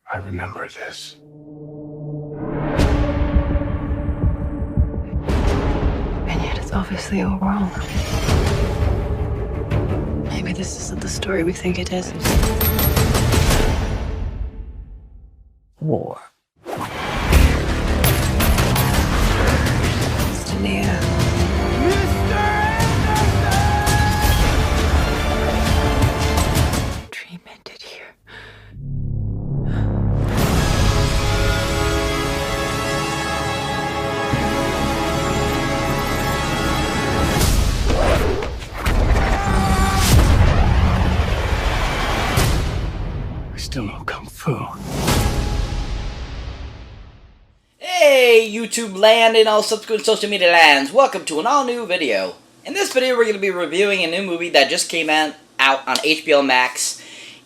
I remember this. And yet it's obviously all wrong. Maybe this isn't the story we think it is. War. It's near. Dream ended here. I still know Kung Fu. Hey YouTube land and all subsequent social media lands, welcome to an all new video. In this video we're going to be reviewing a new movie that just came out on HBO Max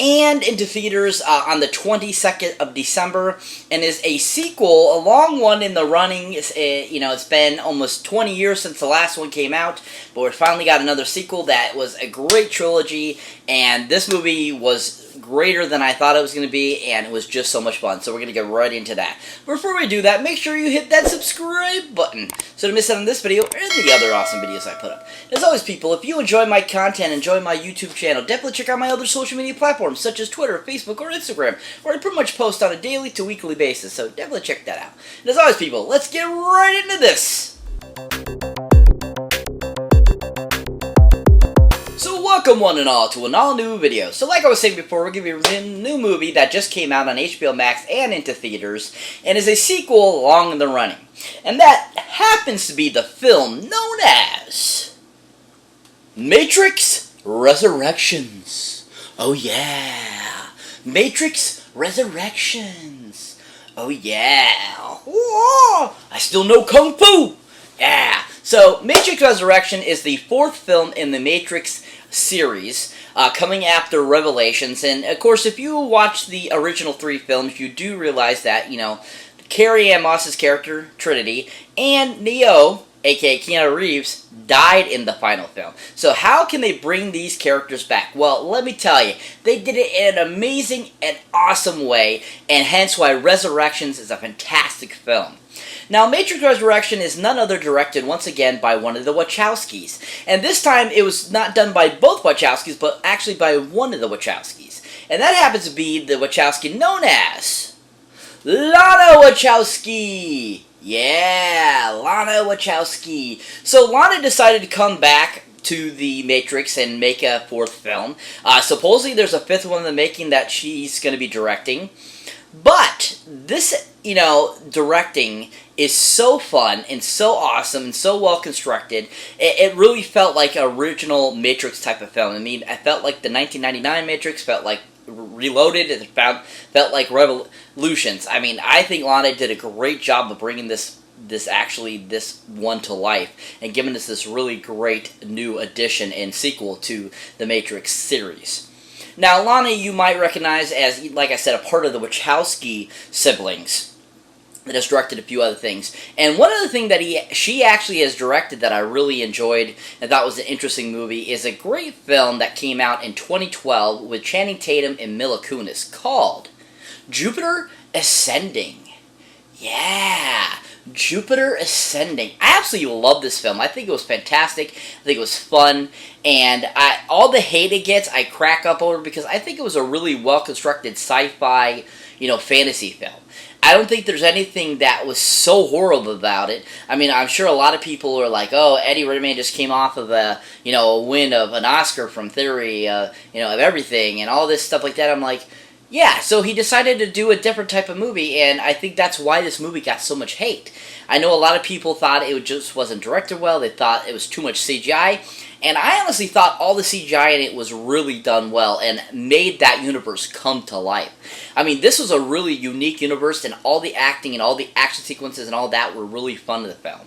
and into theaters on the 22nd of December, and is a sequel, a long one in the running. It's been almost 20 years since the last one came out, but we finally got another sequel that was a great trilogy, and this movie was greater than I thought it was going to be, and it was just so much fun, so we're going to get right into that. Before we do that, make sure you hit that subscribe button so to miss out on this video or the other awesome videos I put up. As always, people, if you enjoy my content, enjoy my YouTube channel, definitely check out my other social media platforms such as Twitter, Facebook, or Instagram, where I pretty much post on a daily to weekly basis, so definitely check that out. And as always, people, let's get right into this! Welcome one and all to an all-new video. So like I was saying before, we're going to be reviewing a new movie that just came out on HBO Max and into theaters, and is a sequel along in the running. And that happens to be the film known as Matrix Resurrections. Oh yeah, Matrix Resurrections. Oh yeah. Whoa. I still know Kung Fu. Yeah. So Matrix Resurrection is the fourth film in the Matrix series, coming after Revelations. And of course, if you watch the original three films, you do realize that, Carrie-Anne Moss's character, Trinity, and Neo, aka Keanu Reeves, died in the final film. So how can they bring these characters back? Well, let me tell you, they did it in an amazing and awesome way, and hence why Resurrections is a fantastic film. Now, Matrix Resurrection is none other directed, once again, by one of the Wachowskis. And this time, it was not done by both Wachowskis, but actually by one of the Wachowskis. And that happens to be the Wachowski known as Lana Wachowski! Yeah, Lana Wachowski. So, Lana decided to come back to the Matrix and make a fourth film. Supposedly, there's a fifth one in the making that she's going to be directing. But this, directing is so fun and so awesome and so well constructed. It really felt like an original Matrix type of film. I mean, I felt like the 1999 Matrix, felt like Reloaded, it felt like Revolutions. I mean, I think Lana did a great job of bringing this one to life and giving us this really great new addition and sequel to the Matrix series. Now, Lana you might recognize as, like I said, a part of the Wachowski siblings that has directed a few other things. And one other thing that she actually has directed that I really enjoyed and thought was an interesting movie is a great film that came out in 2012 with Channing Tatum and Mila Kunis called Jupiter Ascending. Yeah, Jupiter Ascending. I absolutely love this film. I think it was fantastic. I think it was fun. And all the hate it gets, I crack up over because I think it was a really well-constructed sci-fi, fantasy film. I don't think there's anything that was so horrible about it. I mean, I'm sure a lot of people are like, oh, Eddie Redmayne just came off of a win of an Oscar from Theory, of Everything and all this stuff like that. I'm like, yeah, so he decided to do a different type of movie, and I think that's why this movie got so much hate. I know a lot of people thought it just wasn't directed well, they thought it was too much CGI, and I honestly thought all the CGI in it was really done well and made that universe come to life. I mean, this was a really unique universe, and all the acting and all the action sequences and all that were really fun in the film.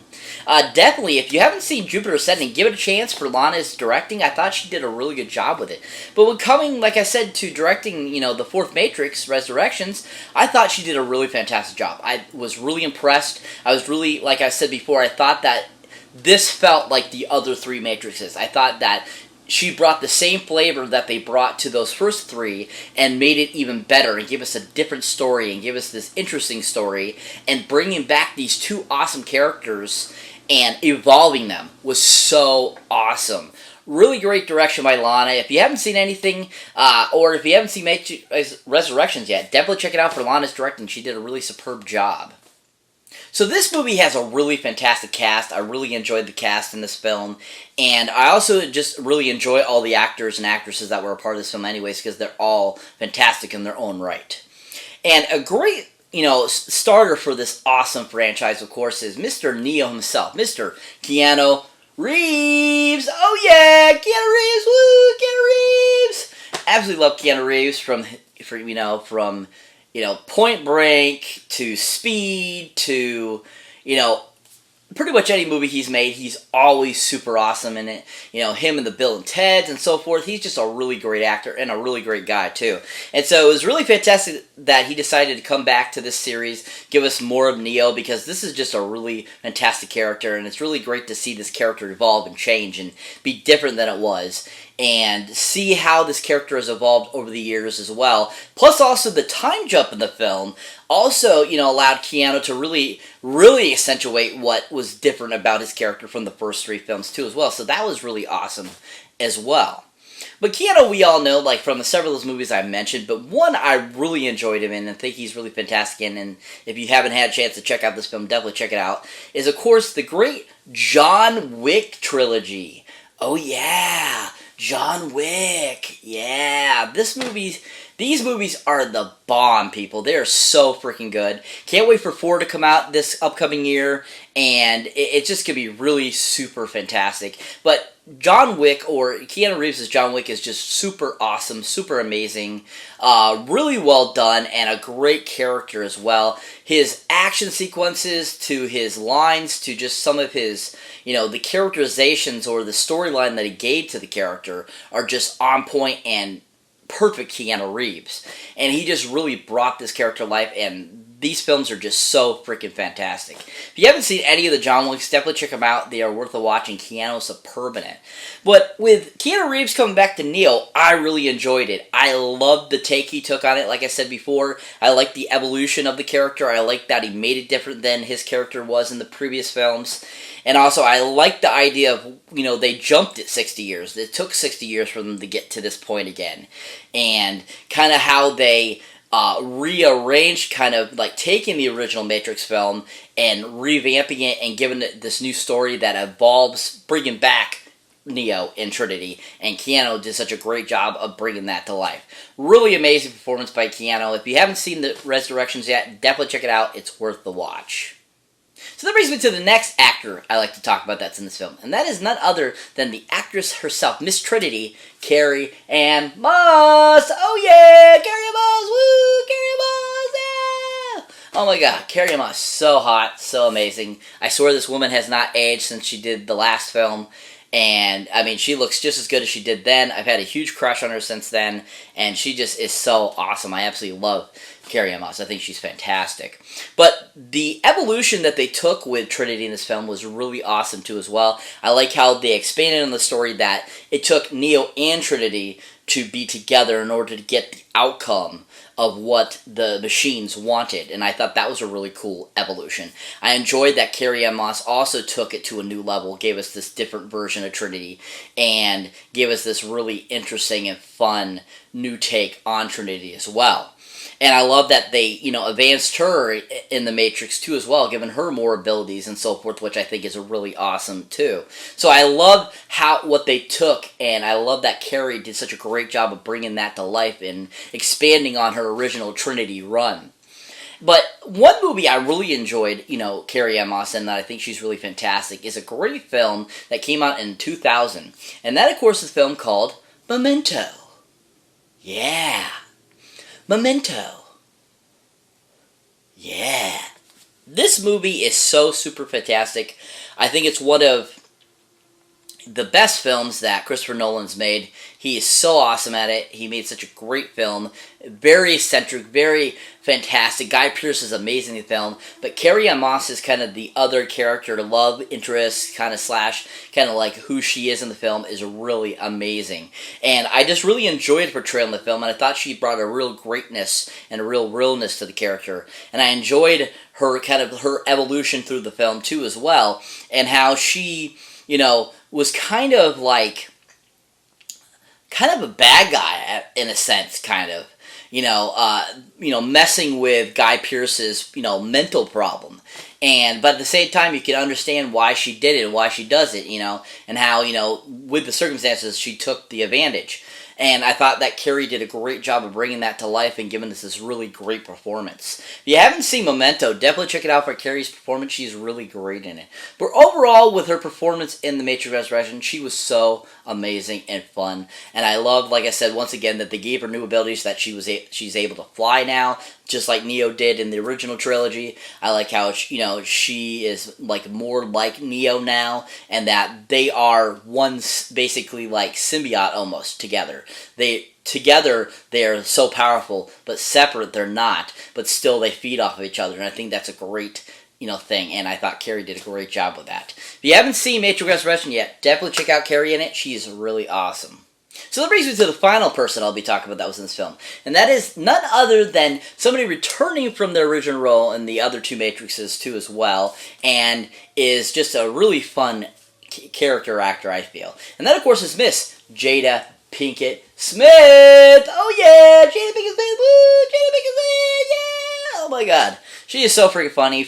Definitely, if you haven't seen Jupiter Ascending, give it a chance for Lana's directing. I thought she did a really good job with it. But when coming, like I said, to directing, the fourth Matrix, Resurrections, I thought she did a really fantastic job. I was really impressed. I was really, like I said before, I thought that this felt like the other three Matrixes. I thought that she brought the same flavor that they brought to those first three and made it even better and gave us a different story and gave us this interesting story, and bringing back these two awesome characters and evolving them was so awesome. Really great direction by Lana. If you haven't seen anything, or if you haven't seen Resurrections yet, definitely check it out for Lana's directing. She did a really superb job. So this movie has a really fantastic cast. I really enjoyed the cast in this film. And I also just really enjoy all the actors and actresses that were a part of this film anyways, because they're all fantastic in their own right. And a great, starter for this awesome franchise, of course, is Mr. Neo himself, Mr. Keanu Reeves. Oh yeah, Keanu Reeves, woo, Keanu Reeves. Absolutely love Keanu Reeves from Point Break to Speed to, pretty much any movie he's made, he's always super awesome in it. Him and the Bill and Teds and so forth. He's just a really great actor and a really great guy too. And so it was really fantastic that he decided to come back to this series, give us more of Neo, because this is just a really fantastic character, and it's really great to see this character evolve and change and be different than it was, and see how this character has evolved over the years as well. Plus also the time jump in the film also, allowed Keanu to really, really accentuate what was different about his character from the first three films too as well. So that was really awesome as well. But Keanu, we all know, from several of those movies I mentioned, but one I really enjoyed him in and think he's really fantastic in, and if you haven't had a chance to check out this film, definitely check it out, is of course the great John Wick trilogy. Oh yeah, John Wick. Yeah, these movies are the bomb, people. They are so freaking good. Can't wait for 4 to come out this upcoming year, and it's just going to be really super fantastic. But John Wick, or Keanu Reeves' John Wick, is just super awesome, super amazing, really well done, and a great character as well. His action sequences, to his lines, to just some of his, the characterizations or the storyline that he gave to the character are just on point and perfect Keanu Reeves. And he just really brought this character to life, and these films are just so freaking fantastic. If you haven't seen any of the John Wicks, definitely check them out. They are worth a watch, and Keanu's superb in it. But with Keanu Reeves coming back to Neo, I really enjoyed it. I loved the take he took on it, like I said before. I liked the evolution of the character. I liked that he made it different than his character was in the previous films. And also, I liked the idea of, they jumped it 60 years. It took 60 years for them to get to this point again. And kind of how they rearranged, kind of taking the original Matrix film and revamping it and giving it this new story that involves bringing back Neo and Trinity, and Keanu did such a great job of bringing that to life. Really amazing performance by Keanu. If you haven't seen the Resurrections yet, definitely check it out. It's worth the watch. So that brings me to the next actor I like to talk about that's in this film, and that is none other than the actress herself, Miss Trinity, Carrie-Anne Moss. Oh yeah, Carrie-Anne Moss, woo, Carrie-Anne Moss, yeah! Oh my god, Carrie-Anne Moss, so hot, so amazing. I swear this woman has not aged since she did the last film. And, she looks just as good as she did then. I've had a huge crush on her since then, and she just is so awesome. I absolutely love Carrie-Anne Moss. I think she's fantastic. But the evolution that they took with Trinity in this film was really awesome, too, as well. I like how they expanded on the story that it took Neo and Trinity to be together in order to get the outcome of what the machines wanted, and I thought that was a really cool evolution. I enjoyed that Carrie-Anne Moss also took it to a new level, gave us this different version of Trinity, and gave us this really interesting and fun new take on Trinity as well. And I love that they, advanced her in the Matrix too as well, giving her more abilities and so forth, which I think is really awesome too. So I love what they took, and I love that Carrie did such a great job of bringing that to life and expanding on her original Trinity run. But one movie I really enjoyed, Carrie-Anne Moss, and that I think she's really fantastic, is a great film that came out in 2000. And that, of course, is a film called Memento. Yeah. Memento. Yeah. This movie is so super fantastic. I think it's one of, the best films that Christopher Nolan's made. He is so awesome at it. He made such a great film. Very eccentric, very fantastic. Guy Pearce is amazing in the film. But Carrie-Anne Moss is kind of the other character, love interest, kind of like who she is in the film is really amazing. And I just really enjoyed her portrayal in the film, and I thought she brought a real greatness and a real realness to the character. And I enjoyed her evolution through the film too as well, and how she, was kind of a bad guy in a sense, kind of. Messing with Guy Pearce's, mental problem. But at the same time, you can understand why she did it and why she does it, and how, with the circumstances, she took the advantage. And I thought that Carrie did a great job of bringing that to life and giving us this really great performance. If you haven't seen Memento, definitely check it out for Carrie's performance. She's really great in it. But overall, with her performance in The Matrix Resurrection, she was so amazing and fun. And I love, like I said, once again, that they gave her new abilities, that she's able to fly now, just like Neo did in the original trilogy. I like how, she is more like Neo now, and that they are one, basically like symbiote almost together. Together, they are so powerful, but separate, they're not. But still, they feed off of each other, and I think that's a great, thing. And I thought Carrie did a great job with that. If you haven't seen Matrix Resurrection yet, definitely check out Carrie in it. She's really awesome. So that brings me to the final person I'll be talking about that was in this film. And that is none other than somebody returning from their original role in the other two Matrixes too as well, and is just a really fun character actor, I feel. And that, of course, is Miss Jada Pinkett Smith. Oh yeah, Jada Pinkett Smith. Woo, Jada Pinkett Smith. Yeah. Oh my God, she is so freaking funny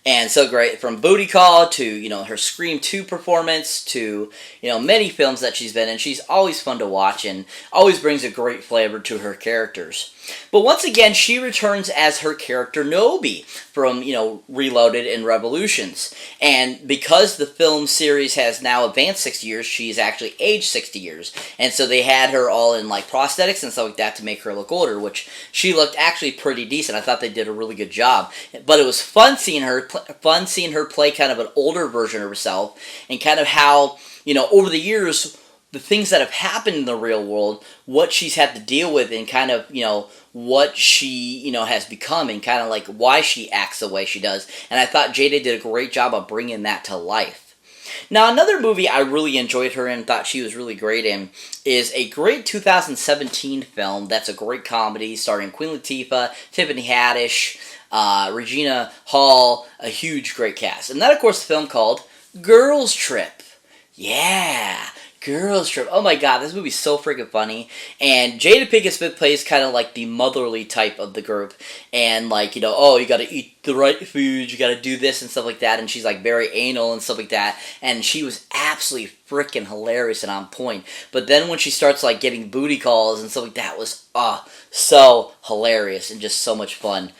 and so great, from Booty Call to, her Scream 2 performance to, many films that she's been in. She's always fun to watch and always brings a great flavor to her characters. But once again, she returns as her character Nobi from, Reloaded and Revolutions. And because the film series has now advanced 60 years, she's actually aged 60 years. And so they had her all in, prosthetics and stuff like that to make her look older, which she looked actually pretty decent. I thought they did a really good job. But it was fun seeing her play kind of an older version of herself, and kind of how, over the years, the things that have happened in the real world, what she's had to deal with, and kind of, what she, has become, and kind of why she acts the way she does. And I thought Jada did a great job of bringing that to life. Now, another movie I really enjoyed her in, thought she was really great in, is a great 2017 film that's a great comedy starring Queen Latifah, Tiffany Haddish, Regina Hall, a huge great cast. And that, of course, the film called Girls Trip. Yeah, Girls Trip. Oh my God, this movie's so freaking funny. And Jada Pinkett Smith plays kind of like the motherly type of the group. And you gotta eat the right food, you gotta do this and stuff like that. And she's very anal and stuff like that. And she was absolutely freaking hilarious and on point. But then when she starts getting booty calls and stuff like that, was so hilarious and just so much fun.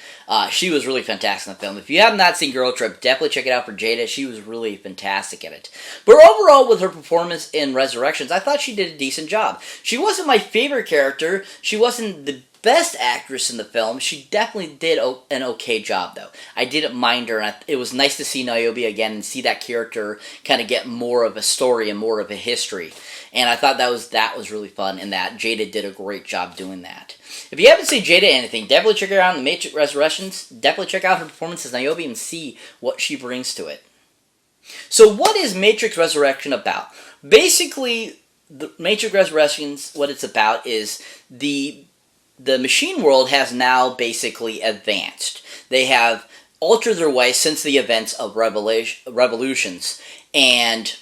She was really fantastic in the film. If you have not seen Girl Trip, definitely check it out for Jada. She was really fantastic in it. But overall, with her performance in Resurrections, I thought she did a decent job. She wasn't my favorite character. She wasn't the best actress in the film. She definitely did an okay job, though. I didn't mind her, and it was nice to see Niobe again and see that character kind of get more of a story and more of a history. And I thought that was really fun, and that Jada did a great job doing that. If you haven't seen Jada in anything, definitely check her out in The Matrix Resurrections. Definitely check out her performance as Niobe and see what she brings to it. So what is Matrix Resurrection about? Basically, the Matrix Resurrections, what it's about is the machine world has now basically advanced. They have altered their way since the events of Revolutions, and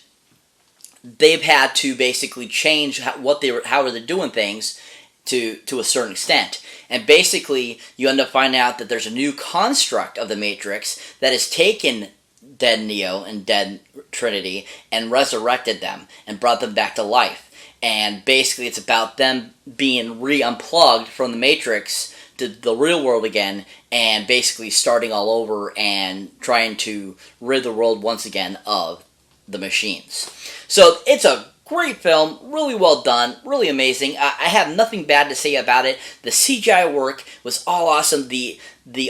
they've had to basically change how they're doing things to a certain extent. And basically, you end up finding out that there's a new construct of the Matrix that has taken dead Neo and dead Trinity and resurrected them and brought them back to life. And basically, it's about them being unplugged from the Matrix to the real world again, and basically starting all over and trying to rid the world once again of the machines. So it's a Great film, really well done, really amazing. I have nothing bad to say about it. The CGI work was all awesome. The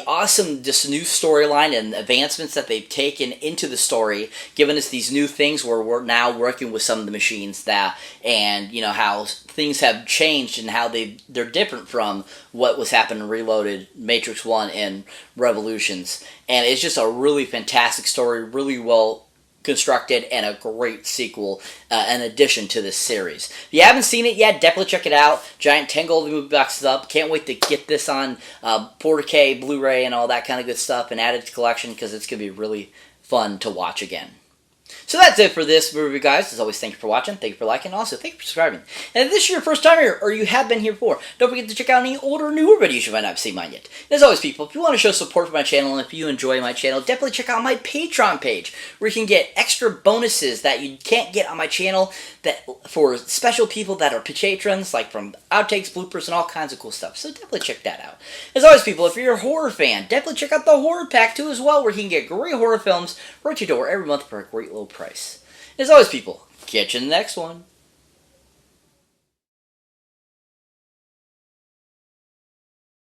awesome, this new storyline and advancements that they've taken into the story, giving us these new things where we're now working with some of the machines that, and you know how things have changed and how they're different from what was happening in Reloaded, Matrix 1, and Revolutions. And it's just a really fantastic story, really well constructed, and a great sequel, an addition to this series. If you haven't seen it yet, definitely check it out. Giant 10 gold movie boxes up. Can't wait to get this on 4K, Blu-ray, and all that kind of good stuff, and add it to collection, because it's going to be really fun to watch again. So that's it for this movie, guys. As always, thank you for watching, thank you for liking, and also thank you for subscribing. And if this is your first time here, or you have been here before, don't forget to check out any older or newer videos you might not have seen mine yet. And as always, people, if you want to show support for my channel, and if you enjoy my channel, definitely check out my Patreon page, where you can get extra bonuses that you can't get on my channel, that for special people that are patrons, like from outtakes, bloopers, and all kinds of cool stuff. So definitely check that out. As always, people, if you're a horror fan, definitely check out the horror pack too as well, where you can get great horror films right to your door every month for a great low price. As always, people, catch you in the next one.